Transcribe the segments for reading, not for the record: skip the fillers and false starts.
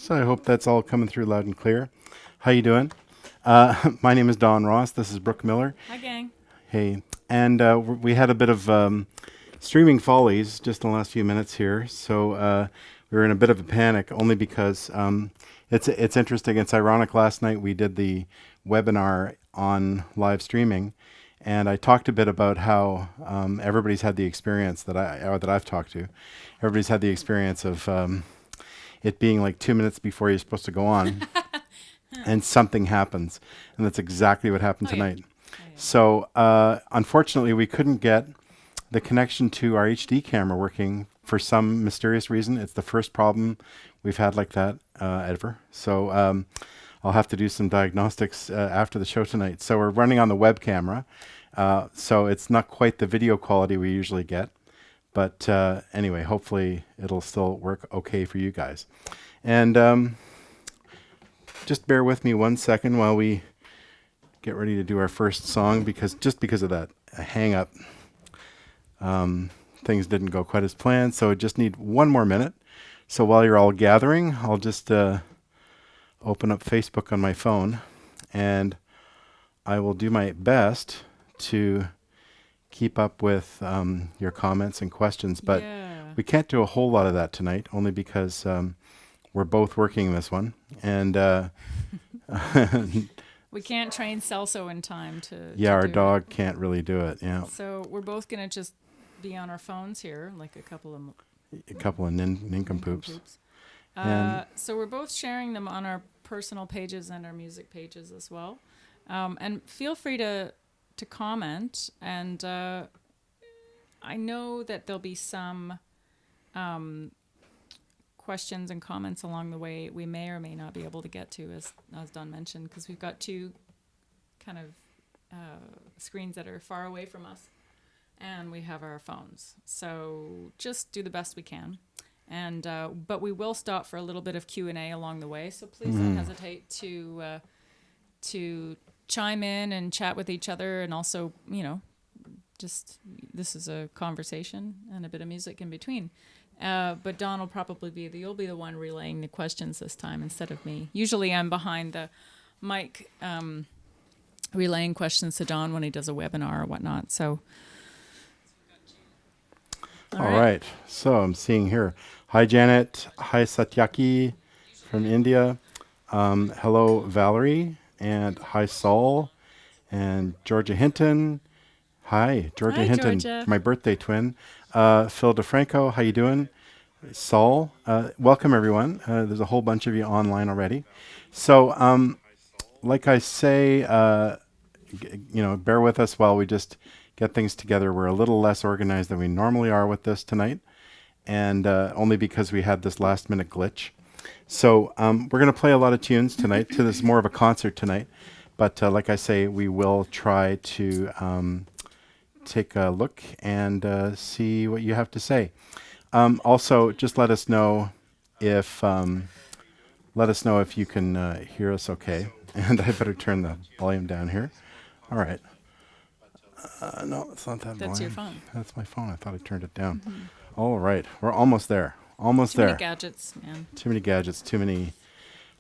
So I hope that's all coming through loud and clear. How you doing? My name is Don Ross. This is Brooke Miller. Hi, gang. Hey, and we had a bit of streaming follies just in the last few minutes here. So we were in a bit of a panic, only because it's interesting. It's ironic. Last night we did the webinar on live streaming, and I talked a bit about how everybody's had the experience that I've talked to. Everybody's had the experience of it being like 2 minutes before you're supposed to go on, and something happens, and that's exactly what happened tonight. So unfortunately, we couldn't get the connection to our HD camera working for some mysterious reason. It's the first problem we've had like that ever. So I'll have to do some diagnostics after the show tonight. So we're running on the web camera. So it's not quite the video quality we usually get. But anyway, hopefully it'll still work okay for you guys. And just bear with me 1 second while we get ready to do our first song, because of that hang up, things didn't go quite as planned. So I just need 1 more minute. So while you're all gathering, I'll just open up Facebook on my phone, and I will do my best to keep up with your comments and questions, but we can't do a whole lot of that tonight, only because we're both working this one, and we can't train Celso in time to. Yeah, our dog can't really do it. Yeah. So we're both gonna just be on our phones here, like a couple of nincompoops. So we're both sharing them on our personal pages and our music pages as well, and feel free to comment, and I know that there'll be some questions and comments along the way we may or may not be able to get to, as Don mentioned, because we've got 2 kind of screens that are far away from us, and we have our phones. So just do the best we can, and but we will stop for a little bit of Q&A along the way. So please don't hesitate to chime in and chat with each other, and also, just this is a conversation and a bit of music in between. But Don will probably you'll be the one relaying the questions this time instead of me. Usually I'm behind the mic relaying questions to Don when he does a webinar or whatnot. So, all right. So I'm seeing here. Hi, Janet. Hi, Satyaki from India. Hello, Valerie. And hi, Saul. And Georgia Hinton. Hi, Georgia Hinton, Georgia. My birthday twin. Phil DeFranco, how you doing? Saul, welcome everyone. There's a whole bunch of you online already. So, like I say, bear with us while we just get things together. We're a little less organized than we normally are with this tonight, and only because we had this last minute glitch. So we're going to play a lot of tunes tonight. This is more of a concert tonight, but like I say, we will try to take a look and see what you have to say. Also, just let us know if you can hear us okay. And I better turn the volume down here. All right. No, it's not that volume. That's your phone. That's my phone. I thought I turned it down. Mm-hmm. All right. We're almost there. Almost there. Too many gadgets, man. Too many gadgets. Too many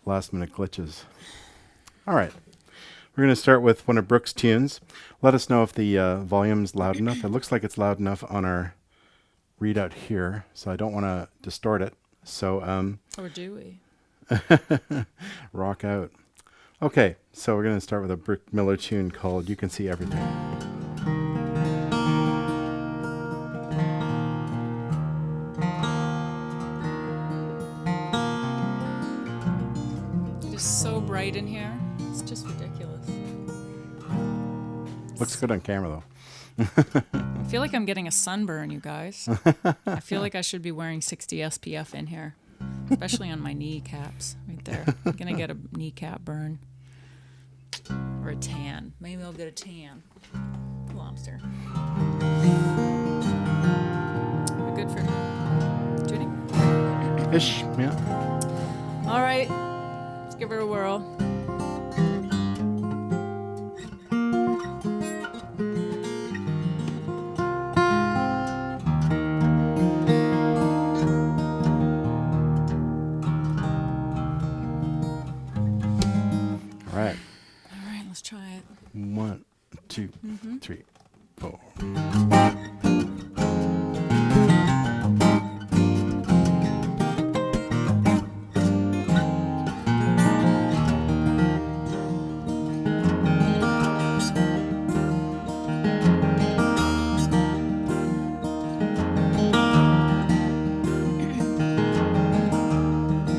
last-minute glitches. All right. We're going to start with one of Brooke's tunes. Let us know if the volume's loud enough. It looks like it's loud enough on our readout here, so I don't want to distort it. So, or do we? Rock out. Okay, so we're going to start with a Brooke Miller tune called You Can See Everything. It is so bright in here. It's just ridiculous. Looks good on camera, though. I feel like I'm getting a sunburn, you guys. I feel like I should be wearing 60 SPF in here, especially on my kneecaps right there. I'm going to get a kneecap burn or a tan. Maybe I'll get a tan. Lobster. We're good for tuning? Ish, yeah. All right. Let's give her a whirl. 1, 2, 3, 4.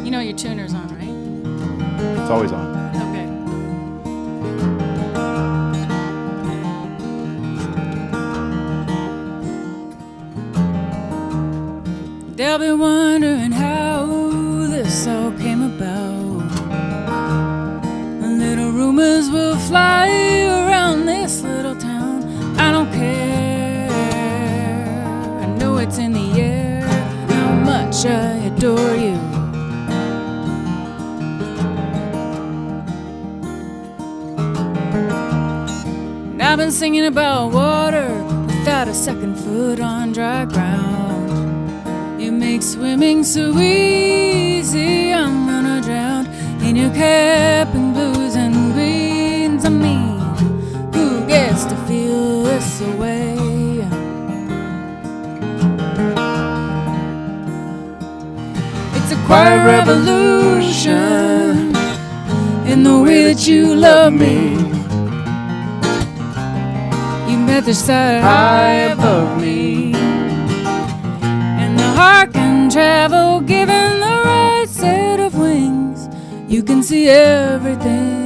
You know your tuner's on, right? It's always on. Okay. They'll be wondering how this all came about. And little rumors will fly around this little town. I don't care. I know it's in the air how much I adore you. And I've been singing about water without a second foot on dry ground. You make swimming so easy, I'm gonna drown in your cap and blues and greens. I mean, who gets to feel this way? It's a quiet revolution in the way that you love me. You met the side high above me. Heart can travel given the right set of wings. You can see everything.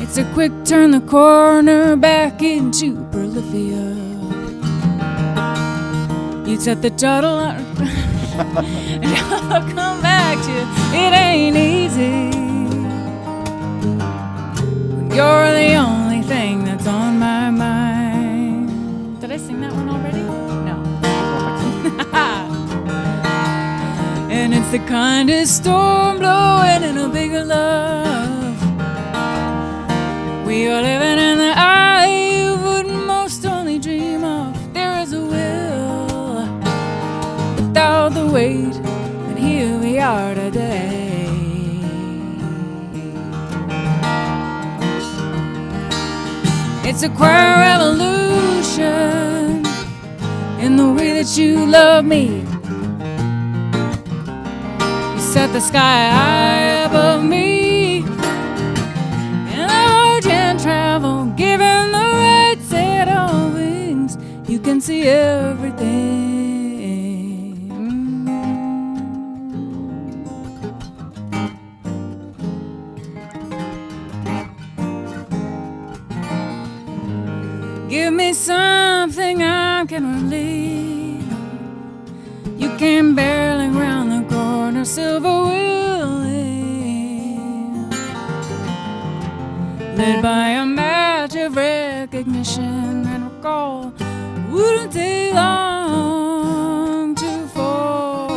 It's a quick turn the corner back into Bolivia. You set the throttle on and I'll come back to you. It ain't easy when you're the only thing that's on my mind. Did I sing that one already? No. And it's the kindest storm blowing in a bigger love. We are living in the eye you would most only dream of. There is a will without the weight, and here we are today. It's a quiet revolution in the way that you love me. You set the sky high above me. Travel, given the right set of wings, you can see everything. Give me something I can relate. You came barreling round the corner, silver willing, led by a match of recognition and recall. Wouldn't take long to fall.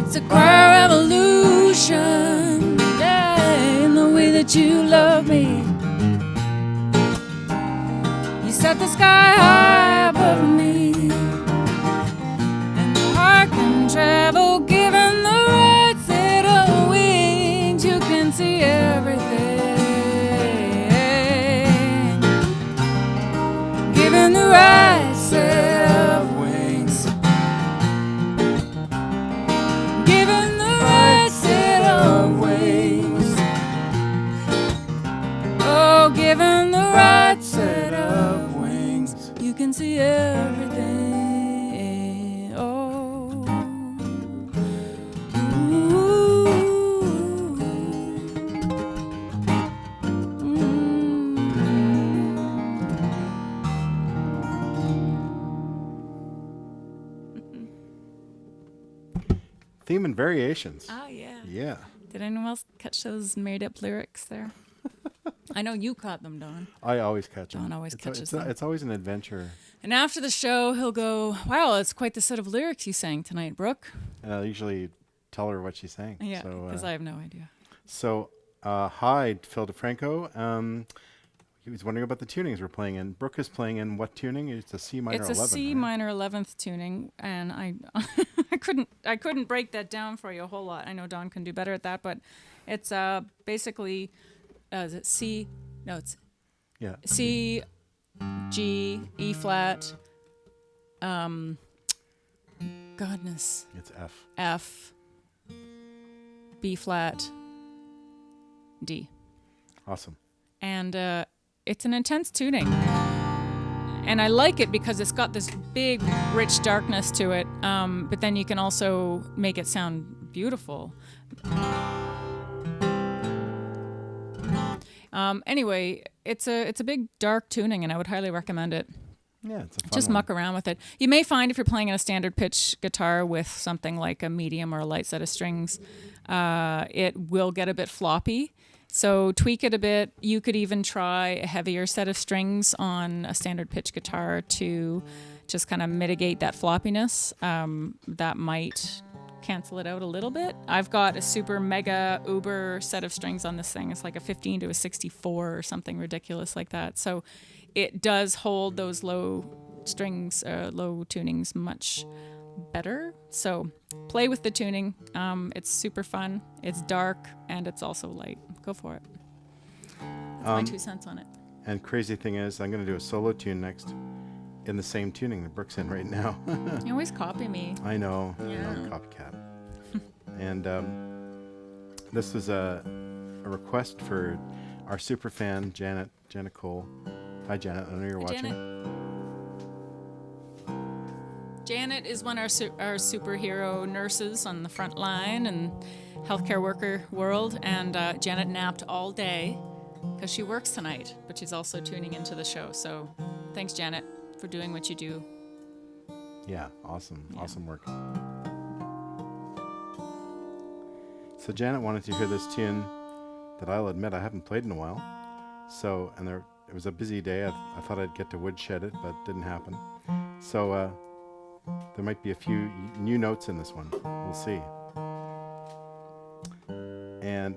It's a quiet revolution, yeah, in the way that you love me. You set the sky high above me, and the heart can travel given the right set of wings. You can see everything, given the right set of wings. Given the right set of wings. Oh, given the right set of wings, you can see everything. Oh, ooh. Theme and variations. Oh, yeah. Yeah. Did anyone else catch those made up lyrics there? I know you caught them, Don. I always catch them. Don always catches them. It's always an adventure. And after the show, he'll go, wow, it's quite the set of lyrics you sang tonight, Brooke. And I'll usually tell her what she's saying. Yeah, because I have no idea. So, hi, Phil DeFranco. He was wondering about the tunings we're playing in. Brooke is playing in what tuning? It's a C minor 11. It's a C right? minor 11th tuning, and I I couldn't break that down for you a whole lot. I know Don can do better at that, but it's basically is it C? No, it's Yeah. C, G, E flat. Goodness. It's F. F, B flat, D. Awesome. And it's an intense tuning. And I like it because it's got this big, rich darkness to it, but then you can also make it sound beautiful. Anyway, it's a big, dark tuning, and I would highly recommend it. Yeah, it's a fun Just one. muck around with it. You may find if you're playing a standard pitch guitar with something like a medium or a light set of strings, it will get a bit floppy. So tweak it a bit. You could even try a heavier set of strings on a standard pitch guitar to just kind of mitigate that floppiness. That might cancel it out a little bit. I've got a super mega uber set of strings on this thing. It's like a 15 to a 64 or something ridiculous like that. So it does hold those low strings, low tunings much better. So play with the tuning. It's super fun. It's dark and it's also light. Go for it. That's my 2 cents on it. And crazy thing is, I'm going to do a solo tune next in the same tuning that Brooke's in right now. You always copy me. I know. Yeah. I'm a copycat. And this was a request for our super fan, Janet Cole. Hi, Janet. I know you're watching. Janet is one of our superhero nurses on the front line and healthcare worker world. And Janet napped all day because she works tonight, but she's also tuning into the show. So thanks, Janet, for doing what you do. Yeah, awesome. Yeah. Awesome work. So Janet wanted to hear this tune that I'll admit I haven't played in a while. So, and it was a busy day. I thought I'd get to woodshed it, but didn't happen. So there might be a few new notes in this one. We'll see. And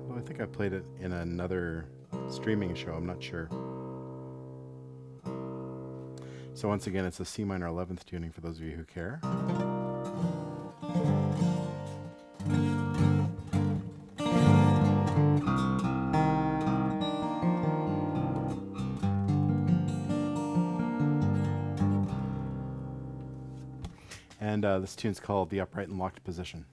well, I think I played it in another streaming show. I'm not sure. So once again, it's a C minor 11th tuning for those of you who care. And this tune's called The Upright and Locked Position.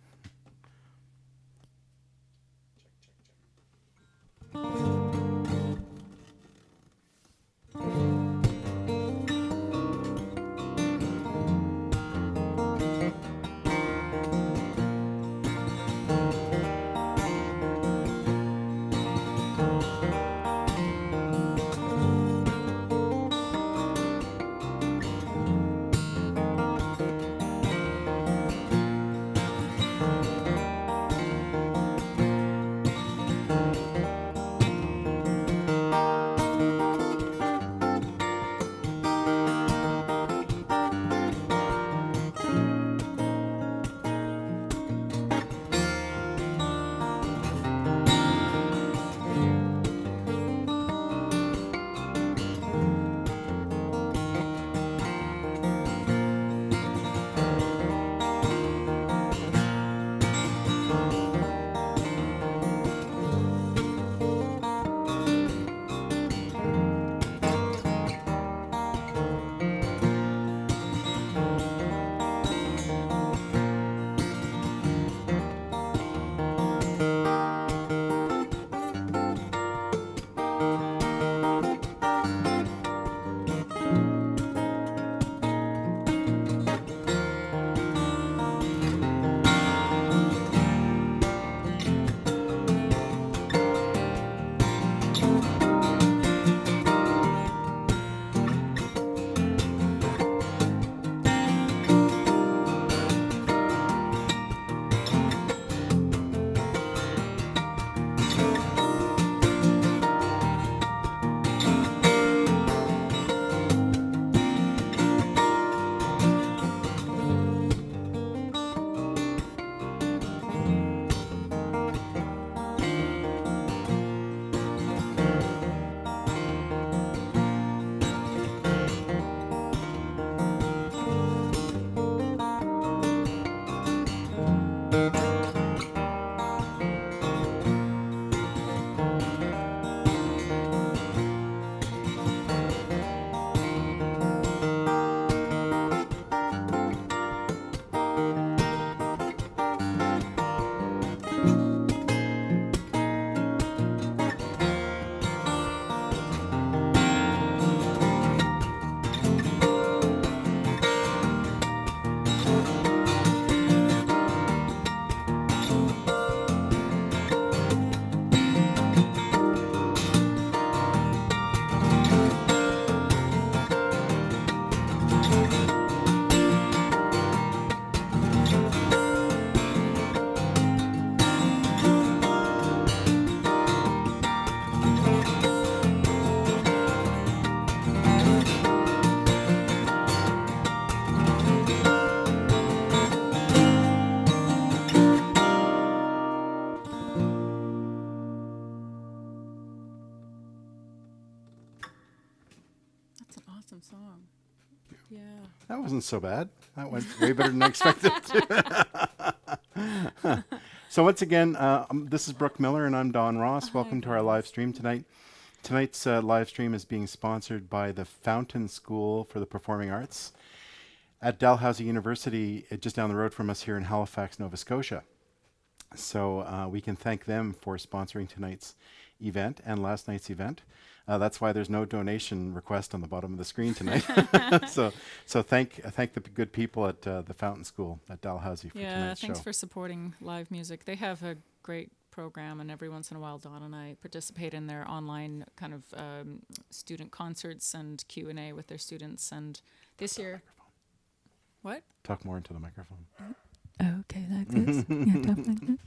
awesome song. Yeah. That wasn't so bad. That went way better than I expected. So once again, this is Brooke Miller and I'm Don Ross. Welcome to our live stream tonight. Tonight's live stream is being sponsored by the Fountain School for the Performing Arts at Dalhousie University, just down the road from us here in Halifax, Nova Scotia. So we can thank them for sponsoring tonight's event and last night's event. That's why there's no donation request on the bottom of the screen tonight. so thank the good people at the Fountain School at Dalhousie for tonight's show. Thanks for supporting live music. They have a great program, and every once in a while, Don and I participate in their online kind of student concerts and Q&A with their students. And this year, what? Talk more into the microphone. Okay, like this. Yeah, talk like this.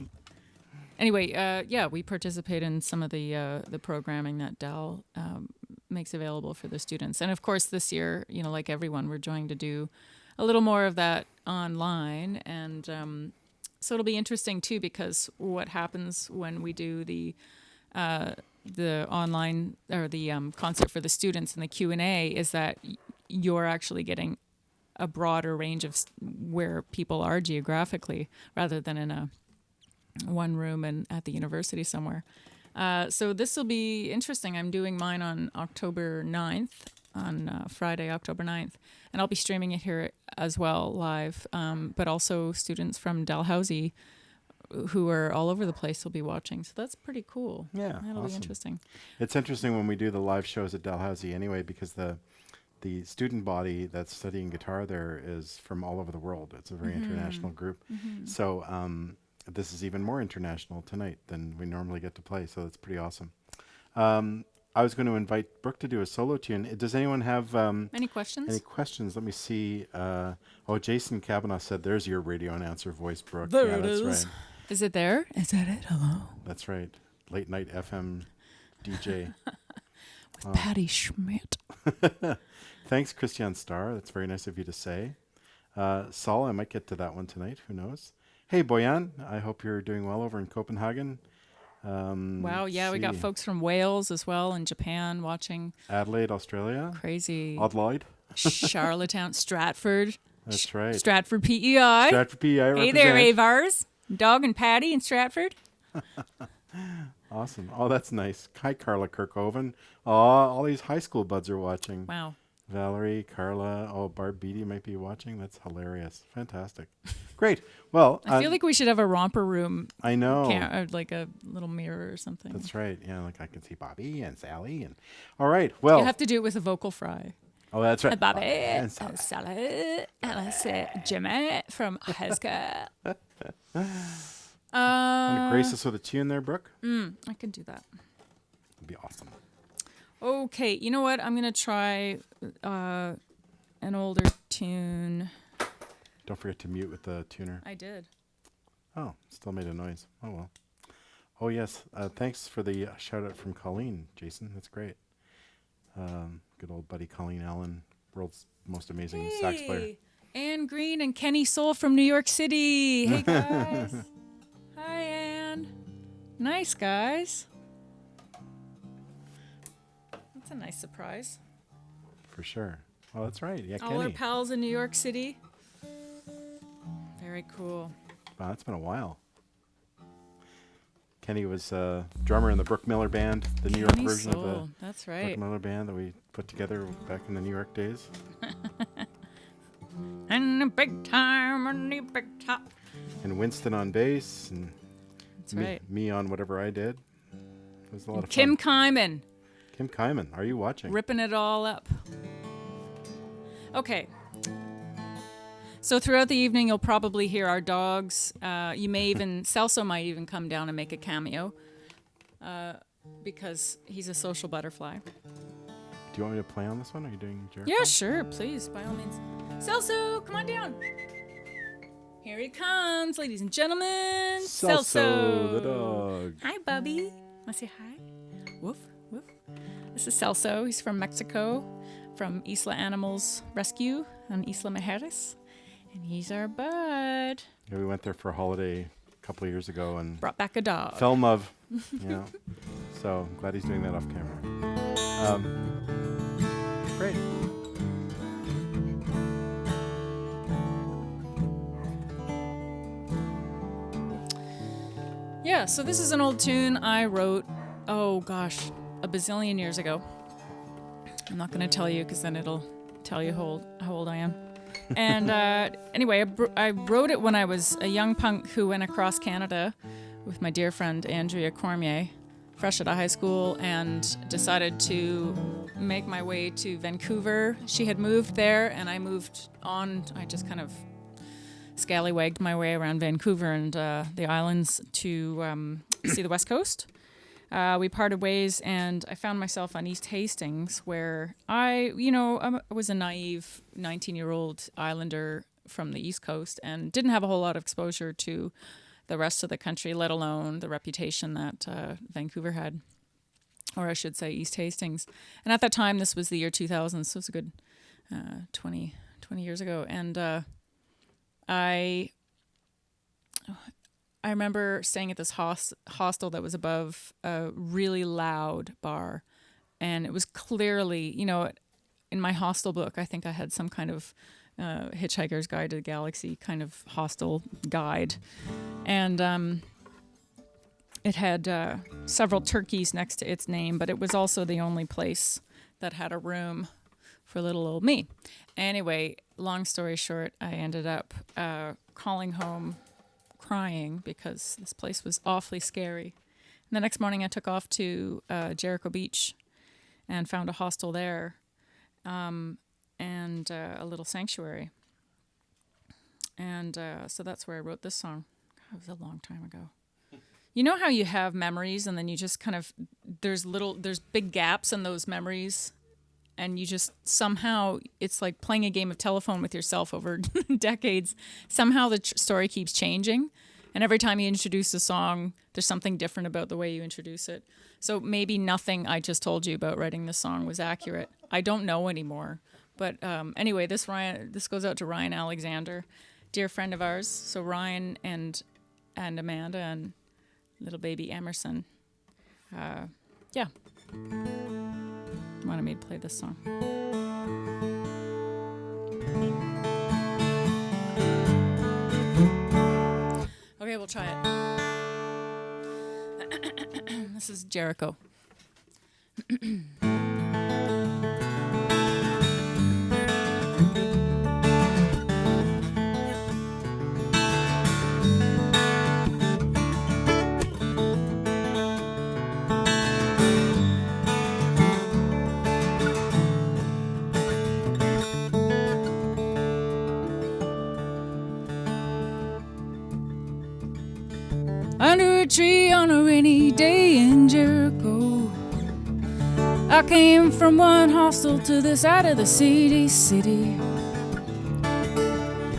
Anyway, we participate in some of the programming that Dal makes available for the students. And of course, this year, like everyone, we're trying to do a little more of that online. And so it'll be interesting too, because what happens when we do the online or the concert for the students and the Q&A is that you're actually getting a broader range of where people are geographically, rather than in a one room and at the university somewhere. So this will be interesting. I'm doing mine on October 9th, on Friday, October 9th, and I'll be streaming it here as well live. But also students from Dalhousie who are all over the place will be watching. So that's pretty cool. Yeah, that'll awesome. be interesting. It's interesting when we do the live shows at Dalhousie anyway, because the student body that's studying guitar there is from all over the world. It's a very international group. So this is even more international tonight than we normally get to play. So that's pretty awesome. I was going to invite Brooke to do a solo tune. Does anyone have any questions? Any questions? Let me see. Jason Kavanaugh said, "There's your radio announcer voice, Brooke." There yeah, it that's is. right. Is it there? Is that it? Hello. That's right. Late night FM DJ. With Patty Schmidt. Thanks, Christian Starr. That's very nice of you to say. Saul, I might get to that one tonight. Who knows? Hey, Boyan. I hope you're doing well over in Copenhagen. Wow, yeah, we got folks from Wales as well and Japan watching. Adelaide, Australia. Crazy. Adelaide. Charlottetown, Stratford. That's right. Stratford PEI. Stratford PEI. Hey there, Avars. Dog and Patty in Stratford. Awesome. Oh, that's nice. Hi, Carla Kirkhoven. Oh, all these high school buds are watching. Wow. Valerie, Carla. Oh, Barb Beatty might be watching. That's hilarious. Fantastic. Great. Well, I feel like we should have a romper room. I know. Like a little mirror or something. That's right. Yeah, like I can see Bobby and Sally. And all right. Well, you have to do it with a vocal fry. Oh, that's right. Bobby and Sally and I said Jimmy from high school. Want to grace us with a tune there, Brooke? I can do that. That'd be awesome. Okay, you know what? I'm going to try an older tune. Don't forget to mute with the tuner. I did. Oh, still made a noise. Oh, well. Oh, yes. Thanks for the shout out from Colleen, Jason. That's great. Good old buddy Colleen Allen, world's most amazing sax player. Anne Green and Kenny Soul from New York City. Hey, guys. Hi, Anne. Nice, guys. That's a nice surprise. For sure. Oh, that's right. Yeah, All Kenny. our pals in New York City. Very cool. Wow, that's been a while. Kenny was drummer in the Brooke Miller Band, the New York version of the That's right. Brooke Miller Band that we put together back in the New York days. And the big time and the big top. And Winston on bass, and That's right. me on whatever I did. It was a lot of Kim fun. Kyman. Kim Kyman, are you watching? Ripping it all up. Okay. So throughout the evening, you'll probably hear our dogs. You may even, Celso might even come down and make a cameo because he's a social butterfly. Do you want me to play on this one? Are you doing Jericho? Yeah, sure, please, by all means. Celso, come on down. Here he comes, ladies and gentlemen. Celso the dog. Hi, Bubby. Want to say hi? Woof, woof. This is Celso. He's from Mexico, from Isla Animals Rescue on Isla Mujeres. And he's our bud. Yeah, we went there for a holiday a couple of years ago and Brought back a dog. fell in love. Yeah. So I'm glad he's doing that off camera. Great. Yeah, so this is an old tune I wrote, oh gosh, a bazillion years ago. I'm not going to tell you because then it'll tell you how old I am. And anyway, I wrote it when I was a young punk who went across Canada with my dear friend Andrea Cormier, fresh out of high school, and decided to make my way to Vancouver. She had moved there, and I moved on. I just kind of scallywagged my way around Vancouver and the islands to see the West Coast. We parted ways, and I found myself on East Hastings, where I was a naive 19-year-old islander from the East Coast and didn't have a whole lot of exposure to the rest of the country, let alone the reputation that Vancouver had, or I should say East Hastings. And at that time, this was the year 2000, so it's a good 20 years ago. And I remember staying at this hostel that was above a really loud bar. And it was clearly, in my hostel book, I think I had some kind of Hitchhiker's Guide to the Galaxy kind of hostel guide. And it had several turkeys next to its name, but it was also the only place that had a room for little old me. Anyway, long story short, I ended up calling home crying because this place was awfully scary. And the next morning I took off to Jericho Beach and found a hostel there and a little sanctuary. And so that's where I wrote this song. That was a long time ago. You know how you have memories and then you just kind of, there's big gaps in those memories, and you just somehow, it's like playing a game of telephone with yourself over decades. Somehow the story keeps changing, and every time you introduce a song, there's something different about the way you introduce it. So maybe nothing I just told you about writing this song was accurate. I don't know anymore. But anyway, this goes out to Ryan Alexander, dear friend of ours. So Ryan and Amanda and little baby Emerson. Yeah. Wanted me to play this song. Okay, we'll try it. This is Jericho. Under a tree on a rainy day in Jericho, I came from one hostel to the side of the city.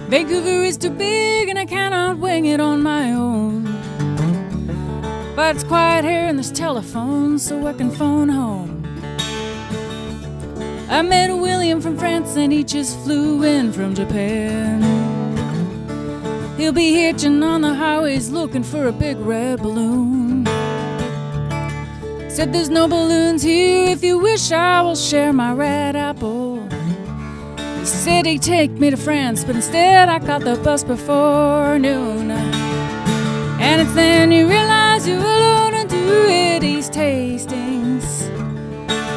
Vancouver is too big and I cannot wing it on my own, but it's quiet here and there's telephones, so I can phone home. I met William from France and he just flew in from Japan. He'll be hitching on the highways looking for a big red balloon. Said there's no balloons here, if you wish I will share my red apple. He said he'd take me to France, but instead I caught the bus before noon. And it's then you realize you're alone and do it East Hastings.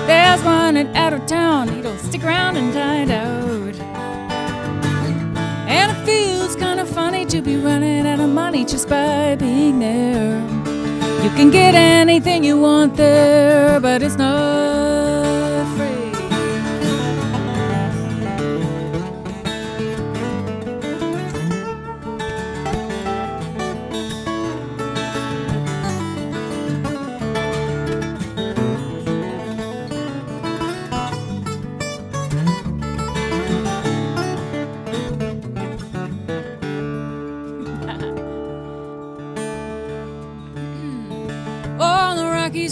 There's one out of town, he'll stick around and hide out. And it feels kind of funny to be running out of money just by being there. You can get anything you want there, but it's not free.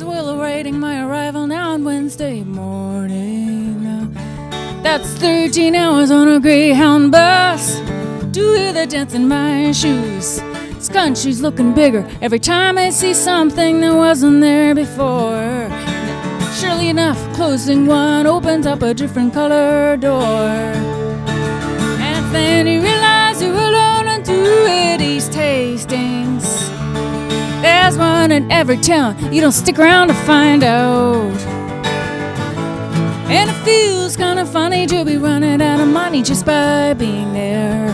Will awaiting my arrival now on Wednesday morning. That's 13 hours on a Greyhound bus to hear the dents in my shoes. This country's looking bigger every time I see something that wasn't there before. Surely enough, closing one opens up a different color door. And then you realize you're alone and do it East Hastings. There's one in every town, you don't stick around to find out. And it feels kinda funny to be running out of money just by being there.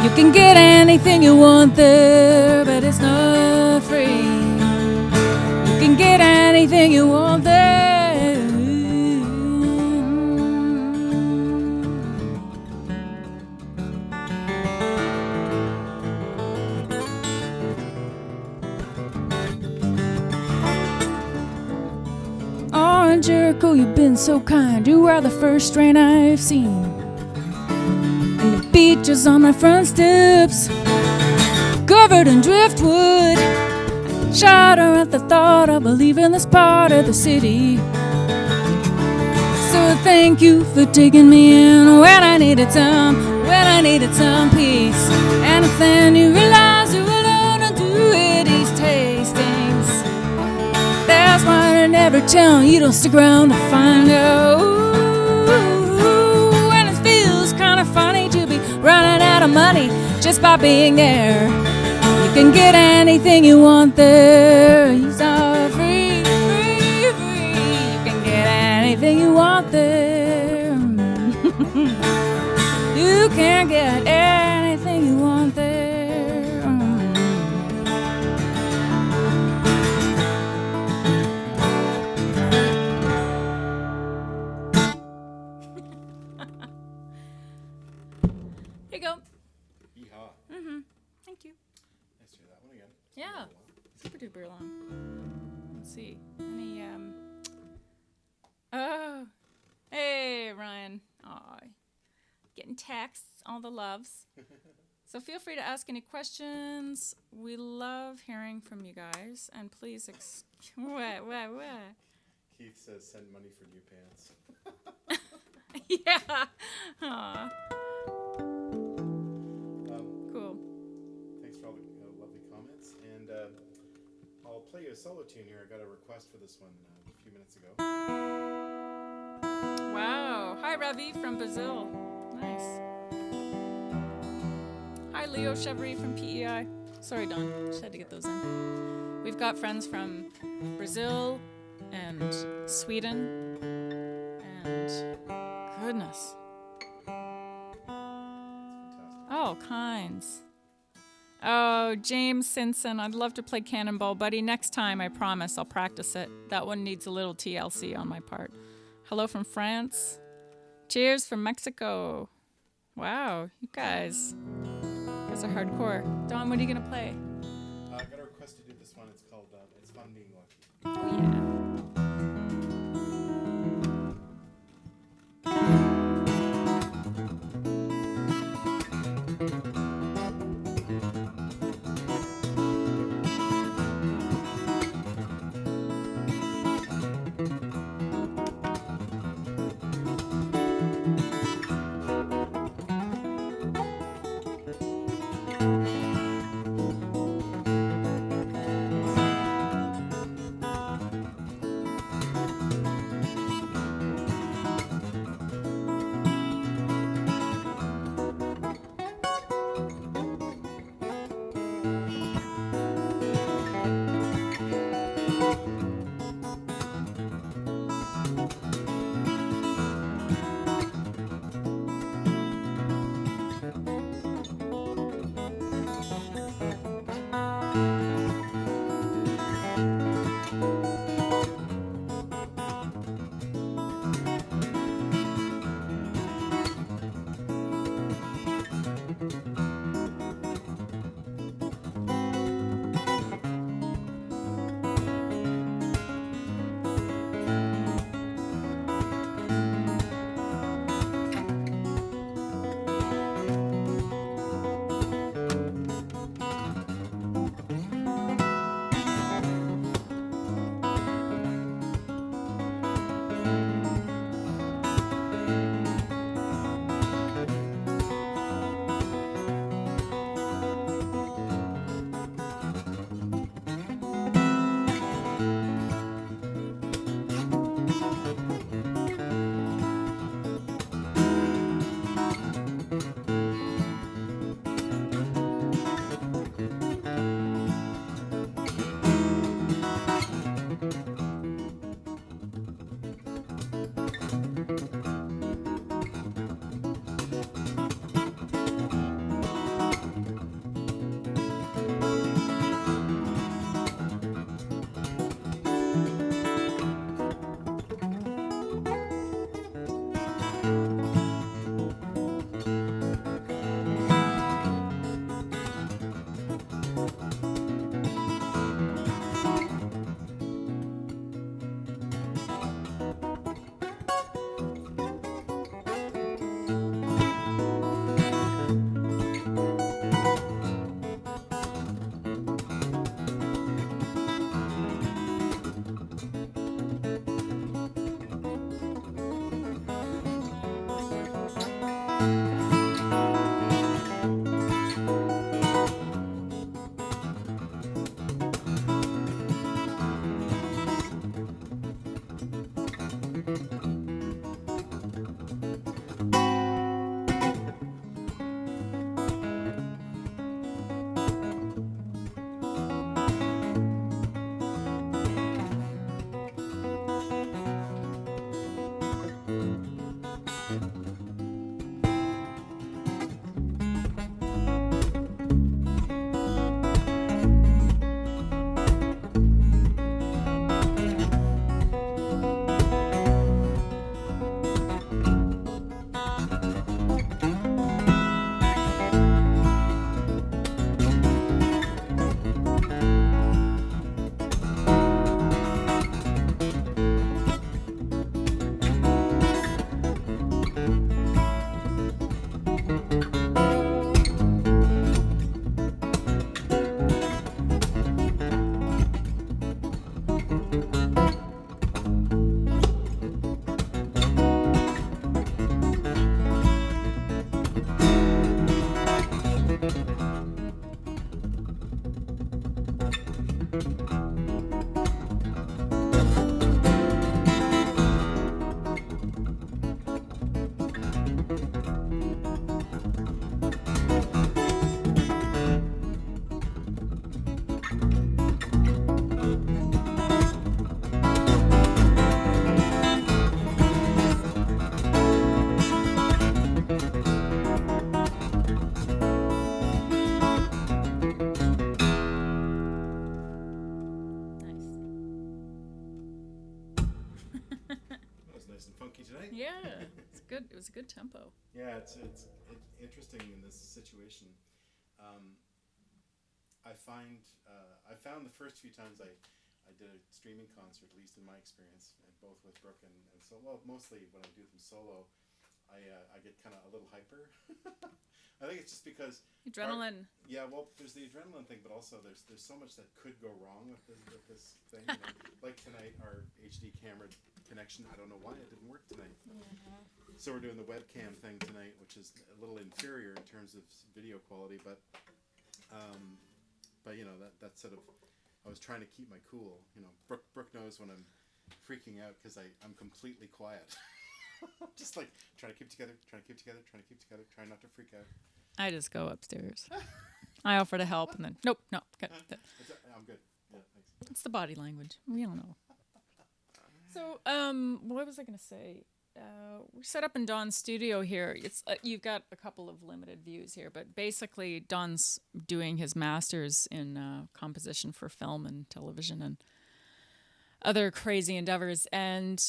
You can get anything you want there, but it's not free. You can get anything you want there. Oh, in Jericho, you've been so kind. You are the first rain I've seen. And the beaches on my front steps, covered in driftwood. Shudder at the thought of leaving this part of the city. So thank you for taking me in when I needed some peace. And then you realize you're alone and do these tastings. There's one in every town, you don't stick around to find out. And it feels kinda funny to be running out of money just by being there. You can get anything you want there. You are free, free, free. You can get anything you want there. You can get anything you want there. Here you go. Yeehaw. Thank you. Let's do that one again. Yeah, super duper long. Let's see. Any, oh, hey, Ryan. Aw, getting texts, all the loves. So feel free to ask any questions. We love hearing from you guys. And please, what? Keith says send money for new pants. Yeah. Aw. Cool. Thanks for all the lovely comments. And I'll play you a solo tune here. I got a request for this one a few minutes ago. Wow. Hi, Ravi from Brazil. Nice. Hi, Leo Chevry from PEI. Sorry, Don. Just had to get those in. We've got friends from Brazil and Sweden and goodness. All kinds. Oh, James Simpson. I'd love to play Cannonball, buddy. Next time, I promise. I'll practice it. That one needs a little TLC on my part. Hello from France. Cheers from Mexico. Wow, you guys are hardcore. Don, what are you going to play? I got a request to do this one. It's called It's Fun Being Lucky. Oh, yeah. That was nice and funky tonight. Yeah, it's good. It was a good tempo. Yeah, it's interesting in this situation. I found the first few times I did a streaming concert, at least in my experience, and both with Brooke and so mostly when I do them solo, I get kind of a little hyper. I think it's just because Adrenaline. there's the adrenaline thing, but also there's so much that could go wrong with this thing. You know? Like tonight, our HD camera connection, I don't know why it didn't work tonight. So we're doing the webcam thing tonight, which is a little inferior in terms of video quality, but you know that sort of, I was trying to keep my cool. You know, Brooke knows when I'm freaking out because I'm completely quiet. Just like trying to keep together, trying not to freak out. I just go upstairs. I offer to help, and then nope, no. Okay. I'm good. Yeah, thanks. It's the body language. We all know. So, what was I going to say? We set up in Don's studio here. It's you've got a couple of limited views here, but basically Don's doing his master's in composition for film and television and other crazy endeavors. And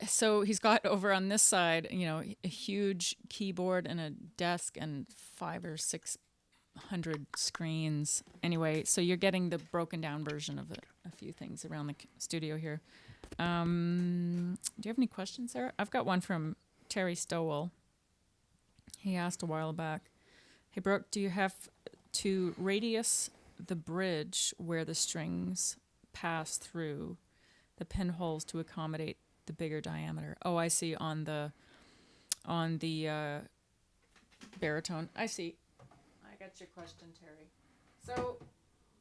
so he's got over on this side, you know, a huge keyboard and a desk and 500 or 600 screens. Anyway, so you're getting the broken down version of a few things around the studio here. Do you have any questions, Sarah? I've got one from Terry Stowell. He asked a while back, "Hey Brooke, do you have to radius the bridge where the strings pass through the pinholes to accommodate the bigger diameter?" Oh, I see, on the baritone. I see. I got your question, Terry. So,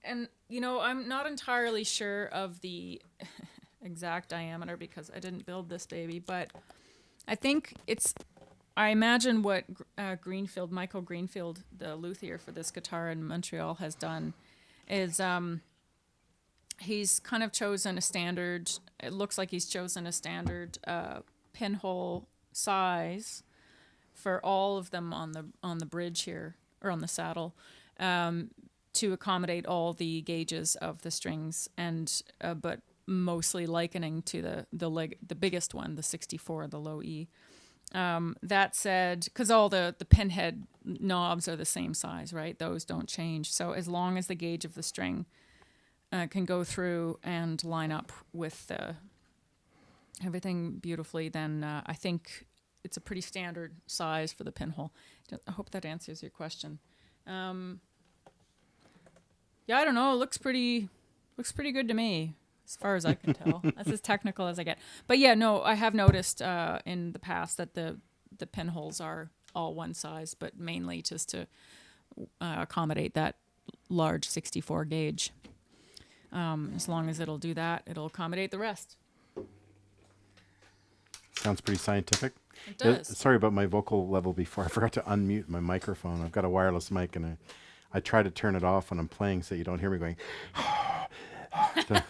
and you know, I'm not entirely sure of the exact diameter because I didn't build this baby, but I think I imagine what Michael Greenfield, the luthier for this guitar in Montreal, has done is he's kind of chosen a standard, it looks like he's chosen a standard pinhole size for all of them on the bridge here, or on the saddle, to accommodate all the gauges of the strings, and but mostly likening to the biggest one, the 64, the low E. That said, because all the pinhead knobs are the same size, right? Those don't change. So as long as the gauge of the string can go through and line up with everything beautifully, then I think it's a pretty standard size for the pinhole. I hope that answers your question. Yeah, I don't know. It looks pretty good to me, as far as I can tell. That's as technical as I get. But yeah, no, I have noticed in the past that the pinholes are all one size, but mainly just to accommodate that large 64 gauge. As long as it'll do that, it'll accommodate the rest. Sounds pretty scientific. It does. Sorry about my vocal level before. I forgot to unmute my microphone. I've got a wireless mic, and I try to turn it off when I'm playing so you don't hear me going, to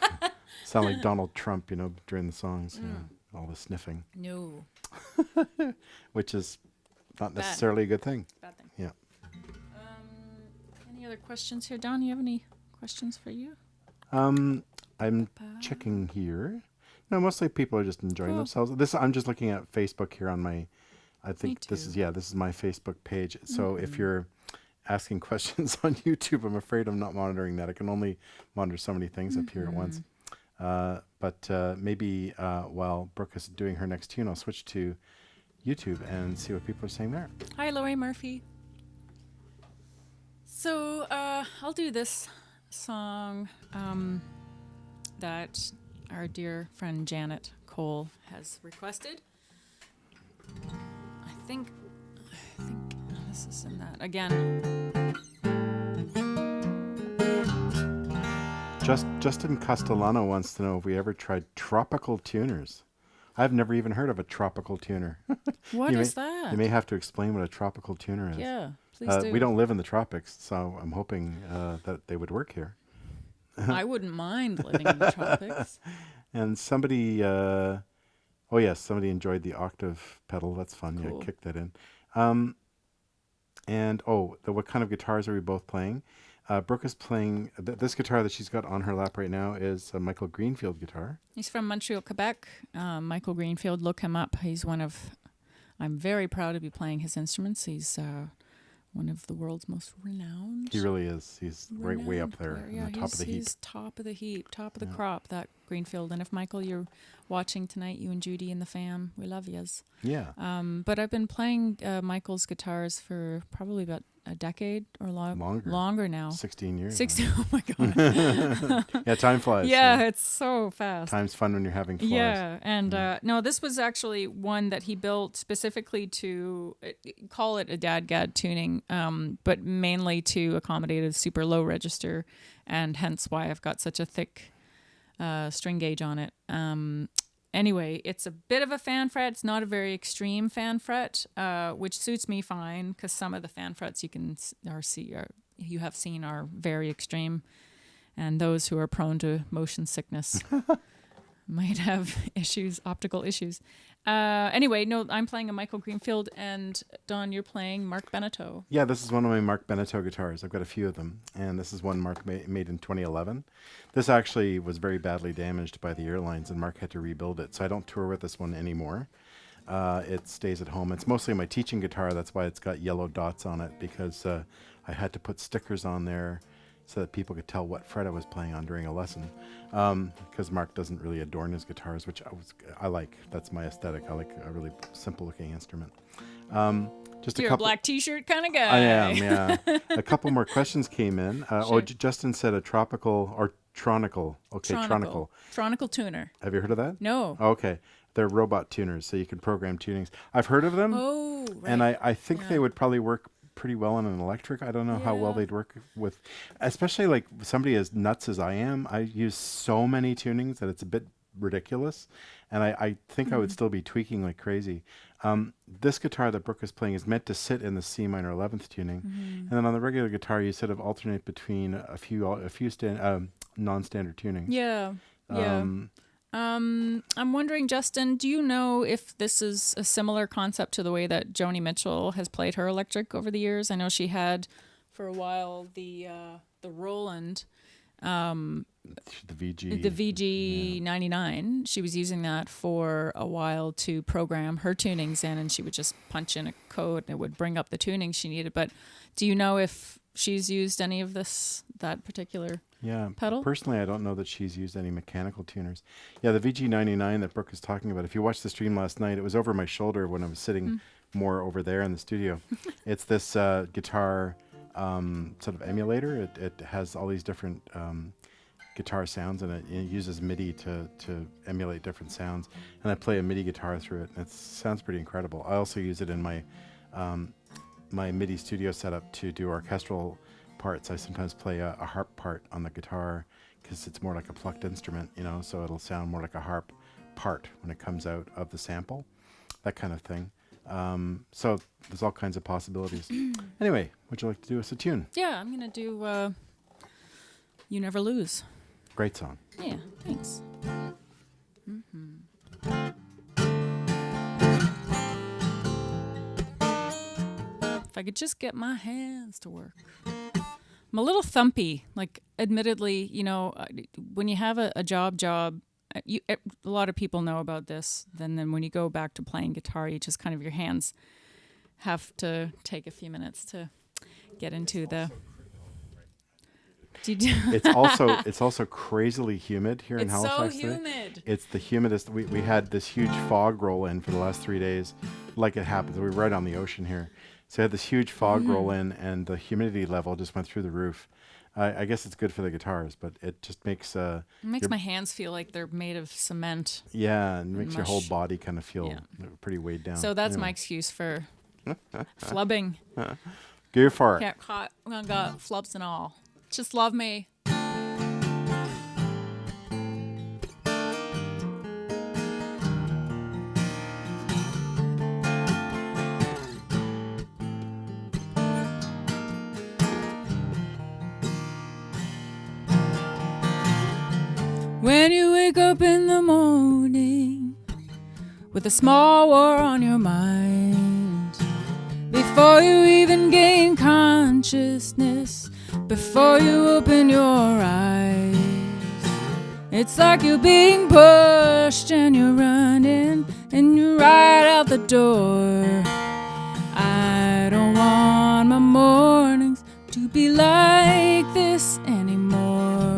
sound like Donald Trump, during the songs. All the sniffing. No. Which is not Bad. necessarily a good thing. Bad thing. Yeah. Any other questions here, Don? You have any questions for you? I'm checking here. No, mostly people are just enjoying Cool. themselves. I'm just looking at Facebook here on my, I think too. this is my Facebook page. So if you're asking questions on YouTube, I'm afraid I'm not monitoring that. I can only monitor so many things up here at once. But maybe while Brooke is doing her next tune, I'll switch to YouTube and see what people are saying there. Hi, Lori Murphy. So I'll do this song that our dear friend Janet Cole has requested. I think this is in that again. Justin Castellano wants to know if we ever tried tropical tuners. I've never even heard of a tropical tuner. What is that? You may have to explain what a tropical tuner is. Yeah, please do. We don't live in the tropics, so I'm hoping that they would work here. I wouldn't mind living in the tropics. And somebody, somebody enjoyed the octave pedal. That's fun. Cool. Yeah, kick that in. What kind of guitars are we both playing? Brooke is playing, this guitar that she's got on her lap right now is a Michael Greenfield guitar. He's from Montreal, Quebec. Michael Greenfield, look him up. He's I'm very proud to be playing his instruments. He's one of the world's most renowned. He really is. He's right way up there player. on the top of the heap. He's top of the heap, top of the crop, that Greenfield. And if, Michael, you're watching tonight, you and Judy and the fam, we love yous. Yeah. But I've been playing Michael's guitars for probably about a decade or longer now. 16 years. 16. Oh my god. Yeah, time flies. Yeah, it's so fast. Time's fun when you're having fun. Yeah, and no, this was actually one that he built specifically to call it a dadgad tuning, but mainly to accommodate a super low register, and hence why I've got such a thick string gauge on it. Anyway, it's a bit of a fan fret. It's not a very extreme fan fret, which suits me fine because some of the fan frets you have seen are very extreme, and those who are prone to motion sickness might have optical issues. Anyway, no, I'm playing a Michael Greenfield, and Don, you're playing Mark Beneteau. Yeah, this is one of my Mark Beneteau guitars. I've got a few of them, and this is one Mark made in 2011. This actually was very badly damaged by the airlines, and Mark had to rebuild it, so I don't tour with this one anymore. It stays at home. It's mostly my teaching guitar. That's why it's got yellow dots on it, because I had to put stickers on there so that people could tell what fret I was playing on during a lesson. Because Mark doesn't really adorn his guitars, which I like. That's my aesthetic. I like a really simple-looking instrument. You're a black T-shirt kind of guy. I am, yeah. A couple more questions came in. Sure. Justin said a tropical or tronical. Okay, tronical. Tronical tuner. Have you heard of that? No. Okay. They're robot tuners, so you can program tunings. I've heard of them. Oh, right. And I think they would probably work pretty well on an electric. I don't know how well they'd work with, especially like somebody as nuts as I am. I use so many tunings that it's a bit ridiculous, and I think I would still be tweaking like crazy. This guitar that Brooke is playing is meant to sit in the C minor 11th tuning, and then on the regular guitar you sort of alternate between a few non-standard tunings. Yeah. I'm wondering, Justin, do you know if this is a similar concept to the way that Joni Mitchell has played her electric over the years? I know she had for a while the Roland, The VG. the VG 99. She was using that for a while to program her tunings in, and she would just punch in a code and it would bring up the tunings she needed. But do you know if she's used any of that particular pedal? Personally, I don't know that she's used any mechanical tuners. Yeah, the VG99 that Brooke is talking about, if you watched the stream last night, it was over my shoulder when I was sitting more over there in the studio. It's this guitar sort of emulator. It has all these different guitar sounds, and it uses MIDI to emulate different sounds. And I play a MIDI guitar through it, and it sounds pretty incredible. I also use it in my my MIDI studio setup to do orchestral parts. I sometimes play a harp part on the guitar because it's more like a plucked instrument, you know, so it'll sound more like a harp part when it comes out of the sample, that kind of thing. So there's all kinds of possibilities. Anyway, would you like to do us a tune? Yeah, I'm going to do You Never Lose. Great song. Yeah, thanks. If I could just get my hands to work. I'm a little thumpy. Like, admittedly, you know, when you have a job, a lot of people know about this. Then when you go back to playing guitar, you just kind of, your hands have to take a few minutes to get into the... It's also crazily humid here in Halifax. It's so humid. It's the humidest. We had this huge fog roll in for the last 3 days, like it happens. We're right on the ocean here, so I had this huge fog roll in, and the humidity level just went through the roof. I guess it's good for the guitars, but it just makes my hands feel like they're made of cement. Yeah, and makes your whole Mush. body kind of feel pretty weighed down. So that's my excuse for flubbing. Go for it. Get caught. I got flubs and all. Just love me. When you wake up in the morning with a small war on your mind, before you even gain consciousness, before you open your eyes, it's like you're being pushed and you're running and you're right out the door. I don't want my mornings to be like this anymore.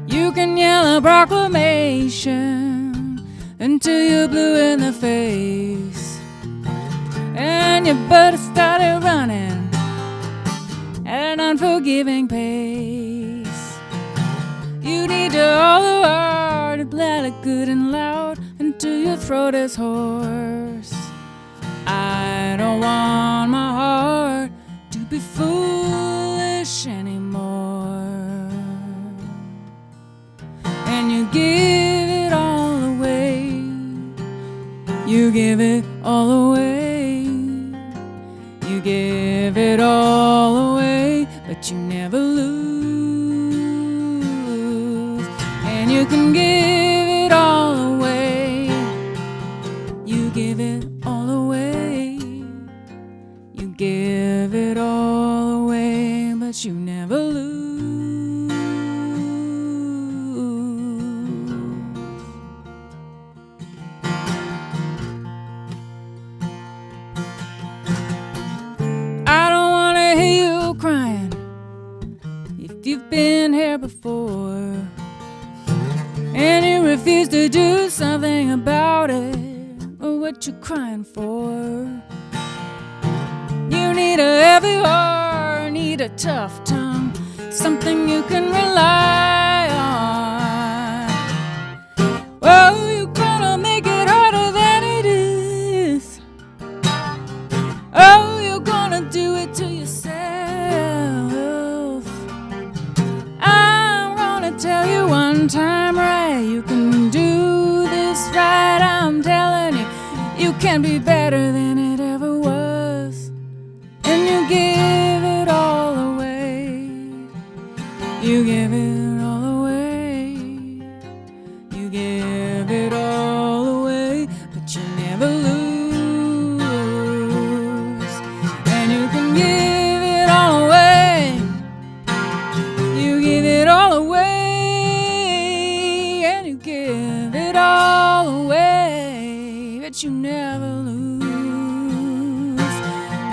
You can yell a proclamation until you're blue in the face, and your butt started running at an unforgiving pace. You need to hold the heart and let it good and loud until your throat is hoarse. I don't want my heart to be foolish anymore. And you give it all away. You give it all away. You give it all away, but you never lose. And you can give it all away. You give it all away. You give it all away, but you never lose. I don't want to hear you crying if you've been here before and you refuse to do something about it. Or what you crying for? You need a heavy heart, need a tough tongue, something you can rely on. Oh, you're gonna make it harder than it is. Oh, you're gonna do it to yourself. I'm gonna tell you one time right, you can do this right. I'm telling you, you can be better than it ever was. And you give it all away. You give it all away. You give it all away, but you never lose. And you can give it all away. You give it all away. And you give it all away, but you never lose.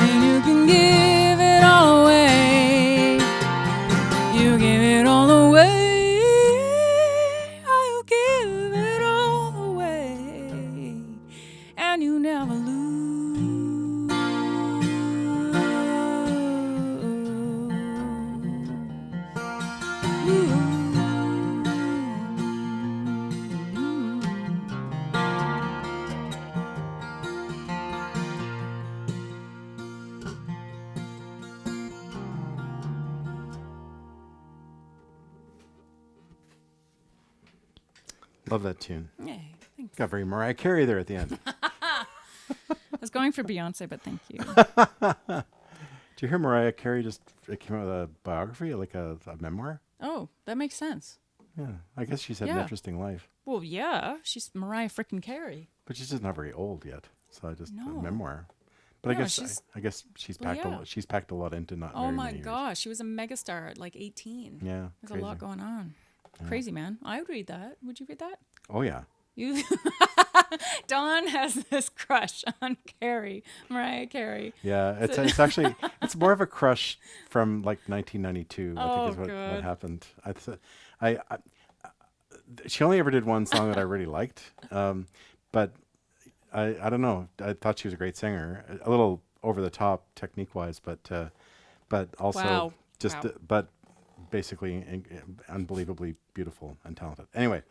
And you can give it all away. You give it all away. Oh, you give it all away, and you never lose. Love that tune. Yay, thanks. Got very Mariah Carey there at the end. I was going for Beyonce, but thank you. Did you hear Mariah Carey just came out with a biography, like a memoir? Oh, that makes sense. Yeah, I guess she's had an Yeah. interesting life. Well, yeah, she's Mariah frickin' Carey. But she's just not very old yet, so I just a No. memoir. But No, I guess she's well, packed yeah. she's packed a lot into not Oh very my many years. gosh, she was a megastar at like 18. Yeah, There's crazy. a lot going on. Crazy, man. I would read that. Would you read that? Oh yeah, You, Don has this crush on Mariah Carey. yeah. It's actually it's more of a crush from like 1992. I think is what God. happened. I she only ever did one song that I really liked, but I don't know. I thought she was a great singer, a little over the top technique wise, but also Wow. just Wow. but basically unbelievably beautiful and talented. Anyway,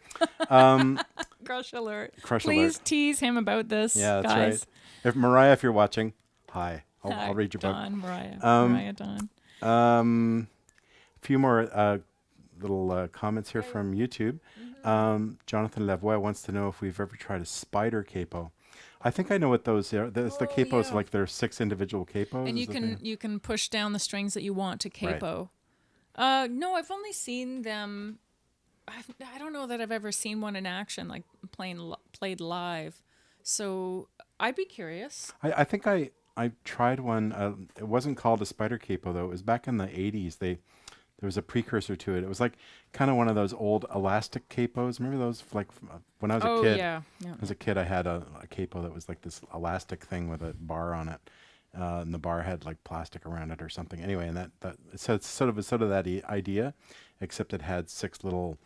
Crush alert. Crush Please alert. tease him about this, Yeah, that's guys. right. If Mariah, if you're watching, hi. I'll Hi, read your book. Don, Mariah. Um, Mariah, Don. A few more little comments here from YouTube. Jonathan Lavoie wants to know if we've ever tried a spider capo. I think I know what those are. That's the capos, yeah. like there are 6 individual capos. And is the thing? you can push down the strings that you want to Right. capo. No, I've only seen them. I don't know that I've ever seen one in action, like played live. So I'd be curious. I think I tried one. It wasn't called a spider capo though. It was back in the 80s. There was a precursor to it. It was like kind of one of those old elastic capos. Remember those? Like when I was a kid. Yeah. As a kid, I had a capo that was like this elastic thing with a bar on it, and the bar had like plastic around it or something. Anyway, and that so it's sort of that idea, except it had 6 little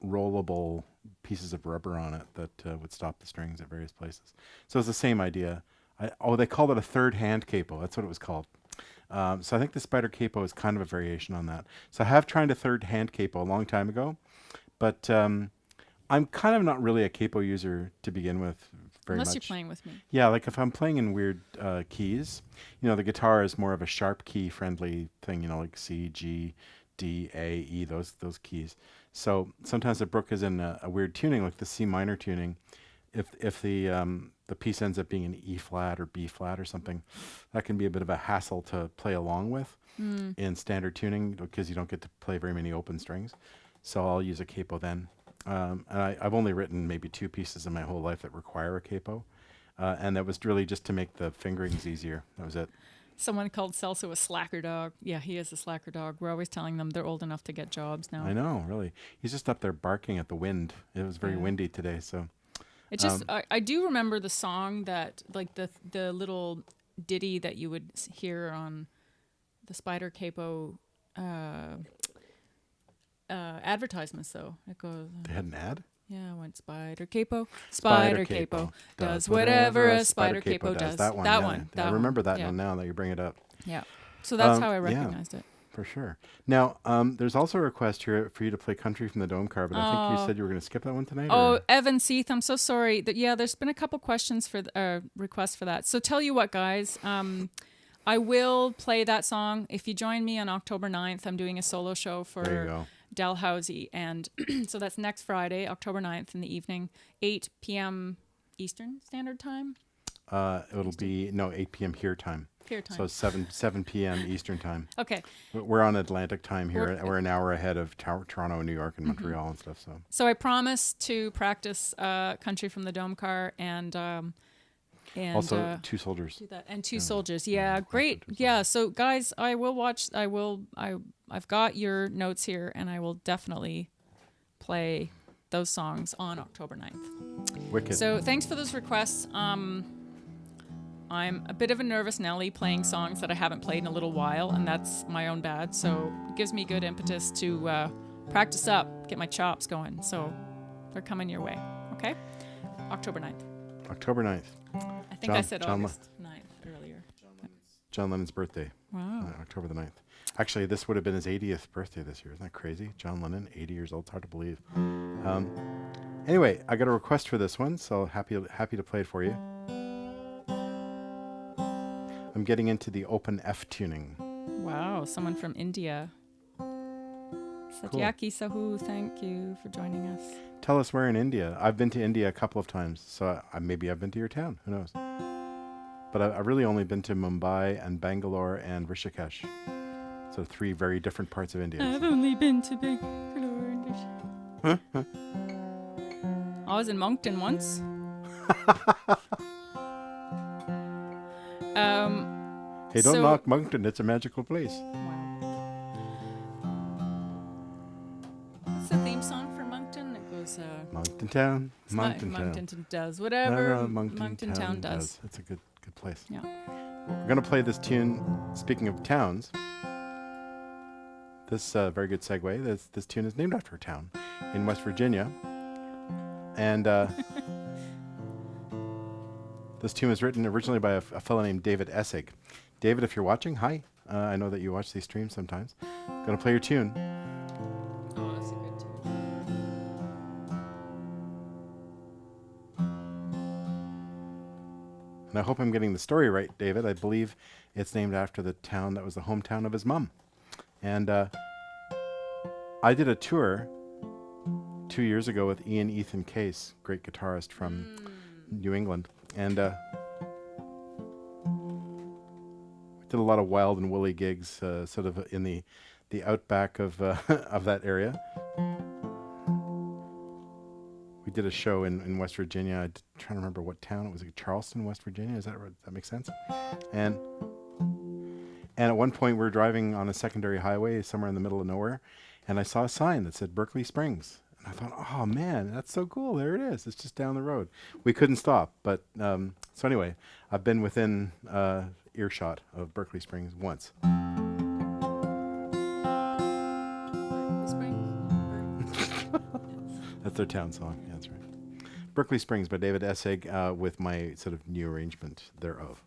rollable pieces of rubber on it that would stop the strings at various places. So it's the same idea. They called it a third hand capo. That's what it was called. So I think the spider capo is kind of a variation on that. So I have tried a third hand capo a long time ago, but I'm kind of not really a capo user to begin with very Unless much. you're playing with me. Yeah, like if I'm playing in weird keys, the guitar is more of a sharp key friendly thing, like C, G, D, A, E, those keys. So sometimes the Brooke is in a weird tuning, like the C minor tuning. If the piece ends up being an E flat or B flat or something, that can be a bit of a hassle to play along with in standard tuning because you don't get to play very many open strings. So I'll use a capo then. And I've only written maybe 2 pieces in my whole life that require a capo. And that was really just to make the fingerings easier. That was it. Someone called Celso a slacker dog. Yeah, he is a slacker dog. We're always telling them they're old enough to get jobs now. I know, really. He's just up there barking at the wind. It was very windy today, so. It just I do remember the song that like the little ditty that you would hear on the Spider Capo advertisements though. It goes They had an ad? yeah, I went Spider Capo. Spider Capo does whatever a Spider Capo does. That one. That yeah. one. Yeah, I that remember one. that Yeah. one now that you bring it up. Yeah. So that's how I yeah. recognized it. For sure. Now, there's also a request here for you to play Country from the Dome Car, but I think you said you were going to skip that one tonight? Oh, or? Evan Seath, I'm so sorry. There's been a couple questions for requests for that. So tell you what, guys, I will play that song. If you join me on October 9th, I'm doing a solo show There you for go. Dalhousie. And so that's next Friday, October 9th in the evening, 8 p.m. Eastern Standard Time. It'll be, 8 p.m. here time. Here time. So 7 p.m. Eastern time. Okay. We're on Atlantic time here. We're an hour ahead of Toronto, New York, and Montreal and stuff. So I promise to practice Country from the Dome Car and Also, 2 soldiers. do that and 2 soldiers. Yeah, great. Yeah, so guys, I've got your notes here and I will definitely play those songs on October 9th. Wicked. So thanks for those requests. I'm a bit of a nervous Nelly playing songs that I haven't played in a little while, and that's my own bad. So it gives me good impetus to practice up, get my chops going. So they're coming your way. Okay? October 9th. October 9th. I think I said August 9th earlier. John Lennon's birthday. Wow. October the 9th. Actually, this would have been his 80th birthday this year. Isn't that crazy? John Lennon, 80 years old. It's hard to believe. Anyway, I got a request for this one, so happy to play it for you. I'm getting into the open F tuning. Wow, someone from India. Satyaki Sahu, thank you for joining us. tell us where in India. I've been to India a couple of times, so maybe I've been to your town. Who knows? But I've really only been to Mumbai and Bangalore and Rishikesh. So 3 very different parts of India. I've only been to Bangalore. I was in Moncton once. Hey, don't So- knock Moncton. It's a magical place. Wow. What's the theme song for Moncton? It goes, Moncton Town, it's Moncton Town. Moncton does whatever No, Moncton Town does. It's a good place. Yeah. We're going to play this tune. Speaking of towns, this very good segue. This tune is named after a town in West Virginia, and this tune was written originally by a fellow named David Essig. David, if you're watching, hi. I know that you watch these streams sometimes. Going to play your tune. Oh, that's a good tune. And I hope I'm getting the story right, David. I believe it's named after the town that was the hometown of his mom. And I did a tour 2 years ago with Ian Ethan Case, great guitarist from New England. And we did a lot of wild and woolly gigs, sort of in the outback of of that area. We did a show in West Virginia. I'm trying to remember what town it was. Like Charleston, West Virginia. Is that right? Does that make sense? And at one point, we were driving on a secondary highway somewhere in the middle of nowhere, and I saw a sign that said Berkeley Springs. And I thought, oh man, that's so cool. There it is. It's just down the road. We couldn't stop. But so anyway, I've been within earshot of Berkeley Springs once. Berkeley Springs. That's their town song. Yeah, that's right. Berkeley Springs by David Essig with my sort of new arrangement thereof.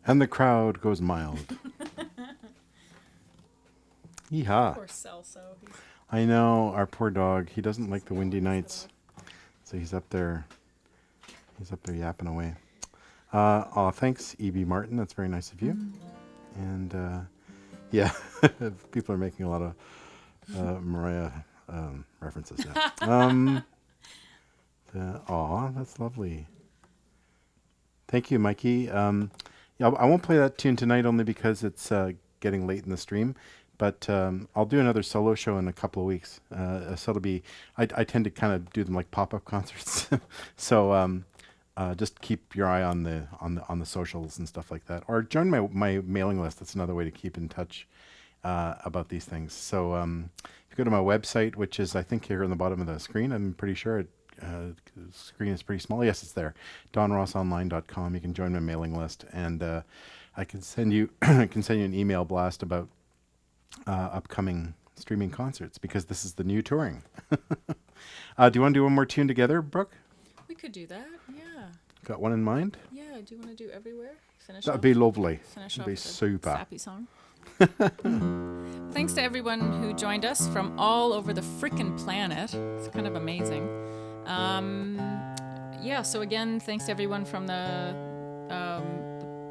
And the crowd goes mild. Yeehaw. Poor Celso. I know, our poor dog. He doesn't like the windy nights. So he's up there. He's up there yapping away. Thanks, E.B. Martin. That's very nice of you. And yeah, people are making a lot of Mariah references now. That's lovely. Thank you, Mikey. Yeah, I won't play that tune tonight only because it's getting late in the stream. But I'll do another solo show in a couple of weeks. So it'll be. I tend to kind of do them like pop-up concerts. So just keep your eye on the socials and stuff like that, or join my mailing list. That's another way to keep in touch about these things. So if you go to my website, which is I think here on the bottom of the screen, I'm pretty sure the screen is pretty small. Yes, it's there. DonRossOnline.com. You can join my mailing list, and I can send you an email blast about upcoming streaming concerts because this is the new touring. Do you want to do one more tune together, Brooke? We could do that, yeah. Got one in mind? Yeah, do you want to do Everywhere? That'd be lovely. Finish That'd off be with super. a sappy song. Thanks to everyone who joined us from all over the frickin' planet. It's kind of amazing. Yeah, so again, thanks to everyone from the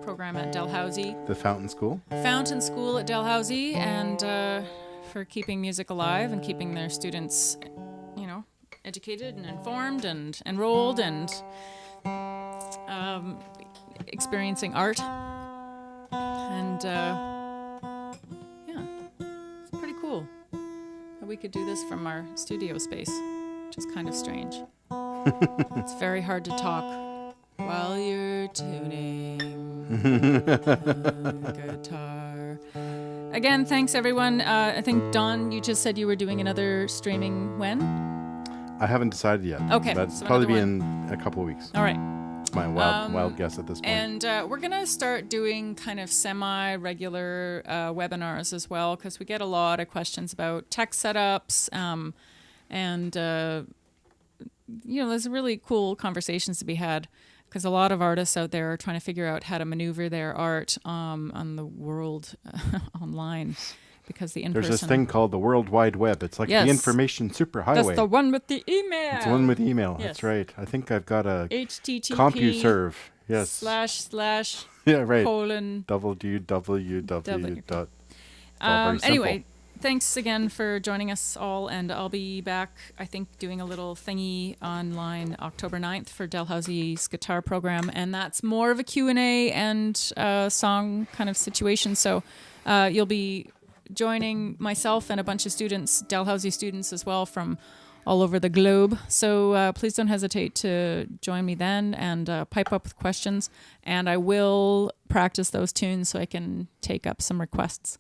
program at Dalhousie. The Fountain School? Fountain School at Dalhousie, and for keeping music alive and keeping their students, educated and informed and enrolled and experiencing art. And it's pretty cool that we could do this from our studio space, which is kind of strange. It's very hard to talk while you're tuning the guitar. Again, thanks everyone. I think Don, you just said you were doing another streaming when? I haven't decided yet. Okay, That's so probably be another in a couple of weeks. All right. It's my wild guess at this point. And we're going to start doing kind of semi-regular webinars as well, because we get a lot of questions about tech setups. And there's really cool conversations to be had, because a lot of artists out there are trying to figure out how to maneuver their art on the world online. Because the in-person... There's this thing called the World Wide Web. It's like the information superhighway. That's the one with the email. It's the one with email. Yes. That's right. I think I've got a HTTP CompuServe. Yes. / yeah, right. colon www. Anyway, thanks again for joining us all, and I'll be back, I think, doing a little thingy online October 9th for Dalhousie's guitar program, and that's more of a Q&A and song kind of situation, so you'll be joining myself and a bunch of students, Dalhousie students as well, from all over the globe. So please don't hesitate to join me then and pipe up with questions. And I will practice those tunes so I can take up some requests.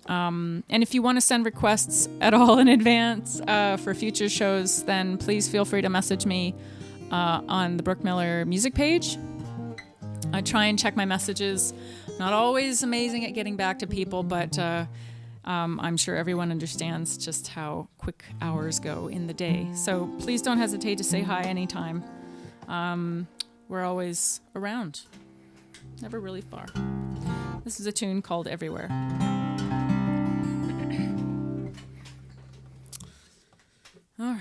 And if you want to send requests at all in advance for future shows, then please feel free to message me on the Brooke Miller music page. I try and check my messages. Not always amazing at getting back to people, but I'm sure everyone understands just how quick hours go in the day. So please don't hesitate to say hi anytime. We're always around. Never really far. This is a tune called Everywhere. All right.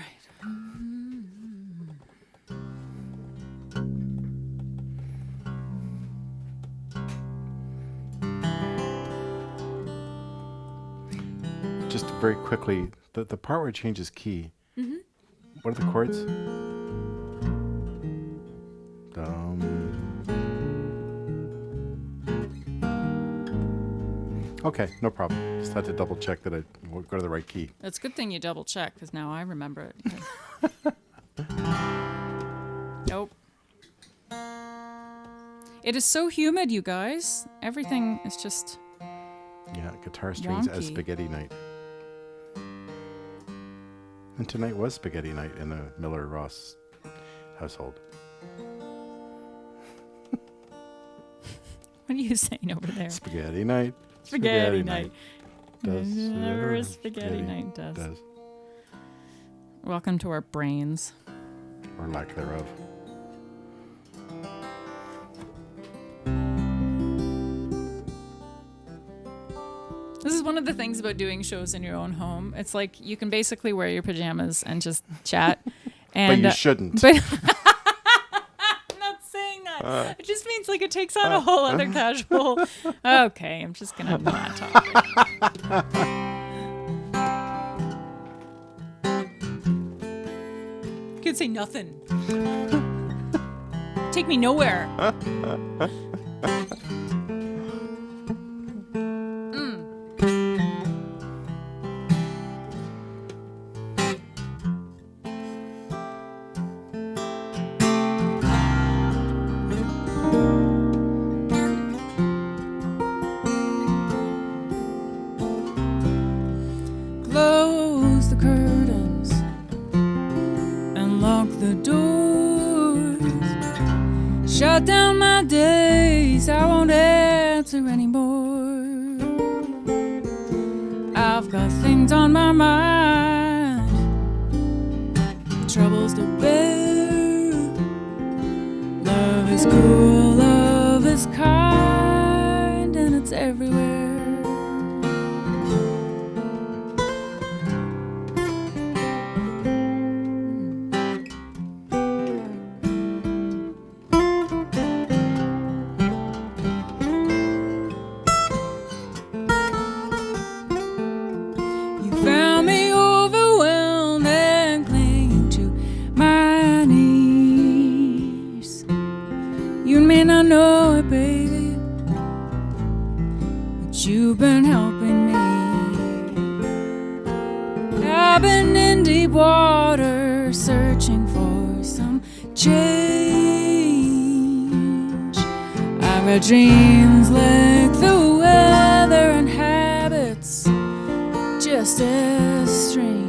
Just very quickly, the part where it changes key. Mm-hmm. What are the chords? Okay, no problem. Just had to double check that I would go to the right key. It's a good thing you double check, because now I remember it. Nope. It is so humid, you guys. Everything is just... Yeah, guitar strings as wonky. spaghetti night. And tonight was spaghetti night in the Miller-Ross household. What are you saying over there? Spaghetti night. Spaghetti night. Does Never a spaghetti night does. Welcome to our brains. Or lack thereof. This is one of the things about doing shows in your own home. It's like you can basically wear your pajamas and just chat. And, but you shouldn't. But I'm not saying that. It just means like it takes on a whole other casual. Okay, I'm just gonna not talk. You could say nothing. Take me nowhere. Close the curtains and lock the doors. Shut down my days, I won't answer anymore. I've got things on my mind, troubles to bear. Love is cruel, love is kind, and it's everywhere. Know it, baby, but you've been helping me. I've been in deep water searching for some change. I've got dreams like the weather and habits just as strange.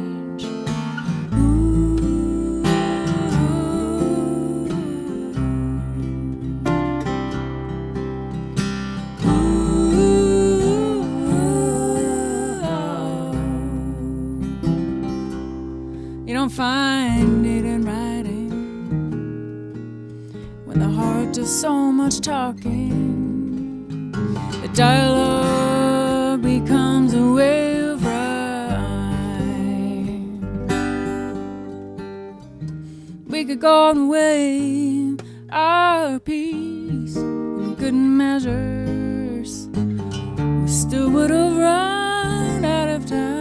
Find it in writing when the heart does so much talking. The dialogue becomes a way of rhyme. We could go and weigh our peace in good measures. We still would have run out of time.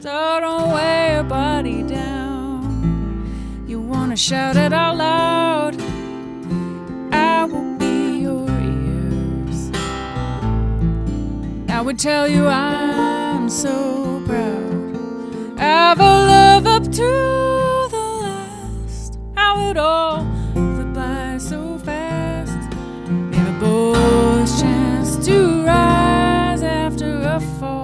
So don't weigh your body down. You wanna shout it out loud, I will be your ears. I would tell you I'm so proud of a love up to the last. How it all flew by so fast. Gave a boy's chance to rise after a fall.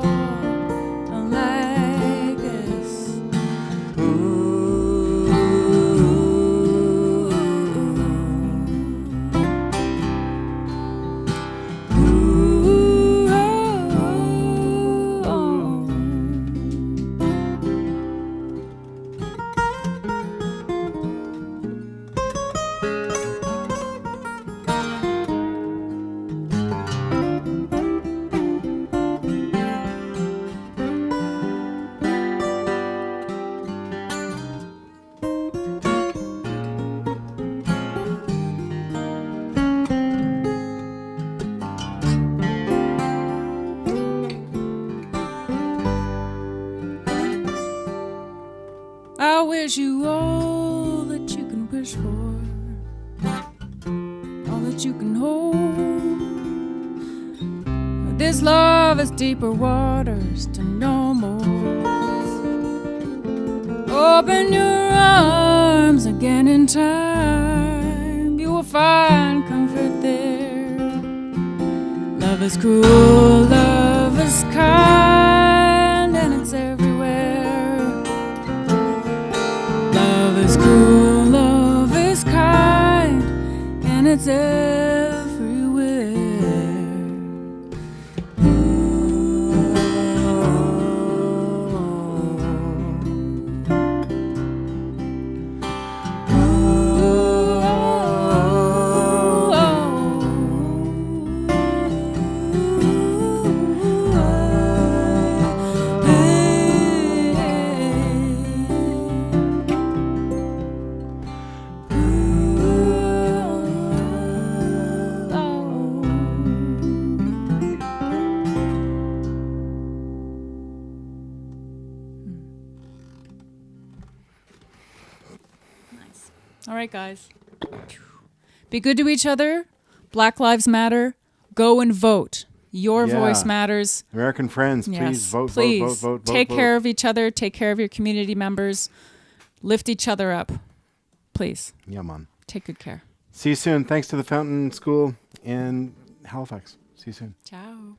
I wish you all that you can wish for, all that you can hold. This love is deeper waters to know more. Open your arms again in time, you will find comfort there. Love is cruel, love is kind, and it's everywhere. Love is cruel, love is kind, and it's everywhere. All right, guys. Be good to each other. Black Lives Matter. Go and vote. Your voice matters. American friends, please vote, please. vote, vote, vote, Take vote. care of each other. Take care of your community members. Lift each other up. Please. Yeah, man. Take good care. See you soon. Thanks to the Fountain School in Halifax. See you soon. Ciao.